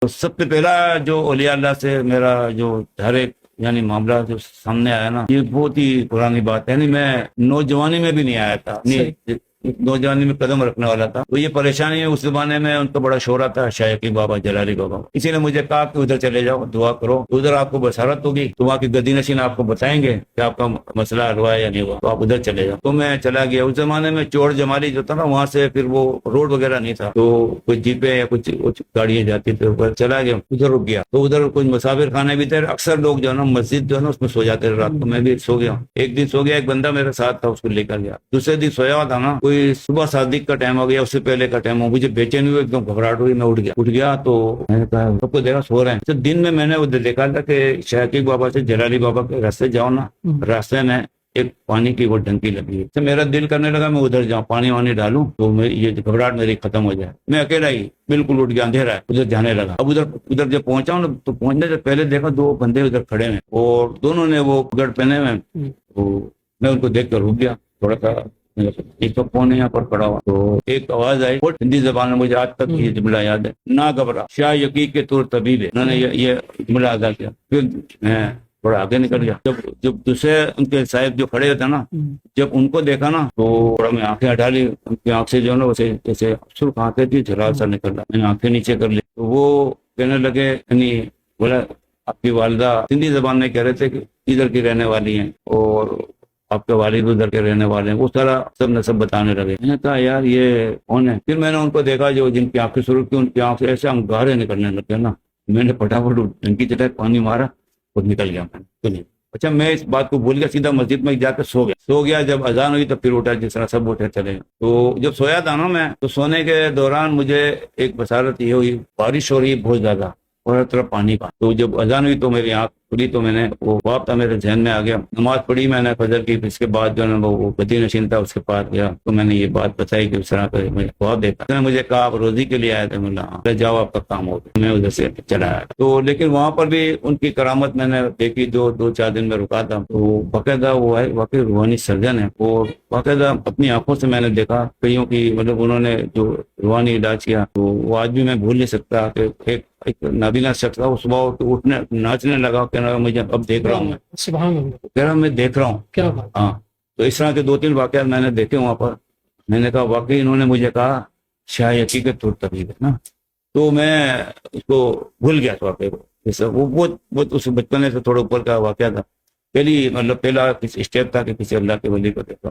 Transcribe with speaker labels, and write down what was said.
Speaker 1: तो सबसे पहला जो औलिया अल्लाह से मेरा जो हर एक यानी मामला जो सामने आया ना, ये बहुत ही पुरानी बात है। यानी मैं नौजवानी में भी नहीं आया था, नहीं नौजवानी में कदम रखने वाला था। तो ये परेशानी है, उस जमाने में उनका बड़ा शोरा था शाह यकीन बाबा, जलाली बाबा। इसी ने मुझे कहा कि उधर चले जाओ, दुआ करो, उधर आपको बसारत होगी, तो वहाँ की गद्दी नशीन आपको बताएंगे कि आपका मसला हल हुआ है या नहीं हुआ, तो आप उधर चले जाओ। तो मैं चला गया। उस जमाने में चोर जमाली जो था ना, वहां से फिर वो रोड वगैरह नहीं था, तो कुछ जीपे या कुछ गाड़ियां जाती थी, ऊपर चला गया, उधर रुक गया। तो उधर कुछ मुसाफिर खाने भी थे। अक्सर लोग जो है ना मस्जिद जो है ना उसमें सो जाते थे रात को। मैं भी सो गया। एक दिन सो गया, एक बंदा मेरे साथ था, उसको लेकर गया। दूसरे दिन सोया हुआ था ना, कोई सुबह सादिक का टाइम हो गया, उससे पहले का टाइम हो, मुझे बेचैनी हुई, एकदम घबराहट हुई। मैं उठ गया तो मैंने कहा सबको देखा सो रहे हैं। तो दिन में मैंने उधर देखा था कि शाह बाबा से जलाली बाबा के रास्ते जाओ ना, रास्ते में एक पानी की वो टंकी लगी है। तो मेरा दिल करने लगा मैं उधर जाऊं, पानी वानी डालूं, तो ये घबराहट मेरी खत्म हो जाए। मैं अकेला ही बिल्कुल उठ गया, अंधेरा है, उधर जाने लगा। अब उधर जब पहुंचा हूं ना, तो पहुंचने से पहले देखा दो बंदे उधर खड़े हैं और दोनों ने वो गढ़ पहने हुए। तो मैं उनको देख कर रुक गया थोड़ा सा। एक तो कौन है यहाँ पर खड़ा हुआ, तो एक आवाज आई और हिंदी जबान में, मुझे आज तक ये जुमला याद है, ना घबरा शाह यकी के तुर तबीब है। उन्होंने ये जुमला अदा किया। फिर मैं थोड़ा आगे निकल गया। जब दूसरे उनके साहब जो खड़े होते ना, जब उनको देखा ना, तो थोड़ा मैं आंखें हटा ली। उनकी आंख से जो ना वैसे जैसे सुर्ख आंखें थी, झलाल सा निकल रहा। मैंने आंखें नीचे कर ली। तो वो कहने लगे, यानी बोला आपकी वालिदा, हिंदी जबान में कह रहे थे कि इधर की रहने वाली हैं और आपके वालिद उधर के रहने वाले हैं। वो सारा सब न सब बताने लगे। मैंने कहा यार ये कौन है। फिर मैंने उनको देखा, जो जिनकी आंखें शुरू की, उनकी आंख से ऐसे अंगारे निकलने लगे ना। मैंने फटाफट उनकी जगह पानी मारा और निकल गया। मैंने तो नहीं। अच्छा, मैं इस बात को भूल गया, सीधा मस्जिद में जाकर सो गया। जब अजान हुई तो फिर उठा, जिस तरह सब उठे चले। तो जब सोया था ना मैं, तो सोने के दौरान मुझे एक बसारत ये हुई, बारिश हो रही है बहुत ज्यादा और हर तरफ पानी का। तो जब अजान हुई तो मेरी आंख खुली, तो मैंने वो बाप था मेरे जहन में आ गया। नमाज पढ़ी मैंने फजर की। इसके बाद जो है वो गद्दी नशीन था, उसके पास गया तो मैंने ये बात बताई कि उस तरह का मुझे ख्वाब देखा। उसने मुझे कहा आप रोजी के लिए आए थे। बोला जाओ आपका काम हो गया। मैं उधर से चला आया। तो लेकिन वहां पर भी उनकी करामत मैंने देखी। जो 2-4 दिन में रुका था, तो बाकायदा वो है वाकई रूहानी सर्जन है। और बाकायदा अपनी आंखों से मैंने देखा कईयों की, मतलब उन्होंने जो रूहानी इलाज किया, तो वो आज भी मैं भूल नहीं सकता कि एक नाबीना शख्स था, वो सुबह उठने नाचने लगा, कह रहा मुझे अब देख रहा हूँ मैं,
Speaker 2: सुभान अल्लाह,
Speaker 1: कह रहा मैं देख रहा हूँ।
Speaker 2: क्या बात।
Speaker 1: हाँ, तो इस तरह के 2-3 वाकयात मैंने देखे वहां पर। मैंने कहा वाकई इन्होंने मुझे कहा शाह यकी के तुर तबीब है ना। तो मैं उसको भूल गया था वाकई को। जैसे वो बहुत उस बचपने से थोड़ा ऊपर का वाकया था। पहला स्टेप था कि किसी अल्लाह के वली को देखा।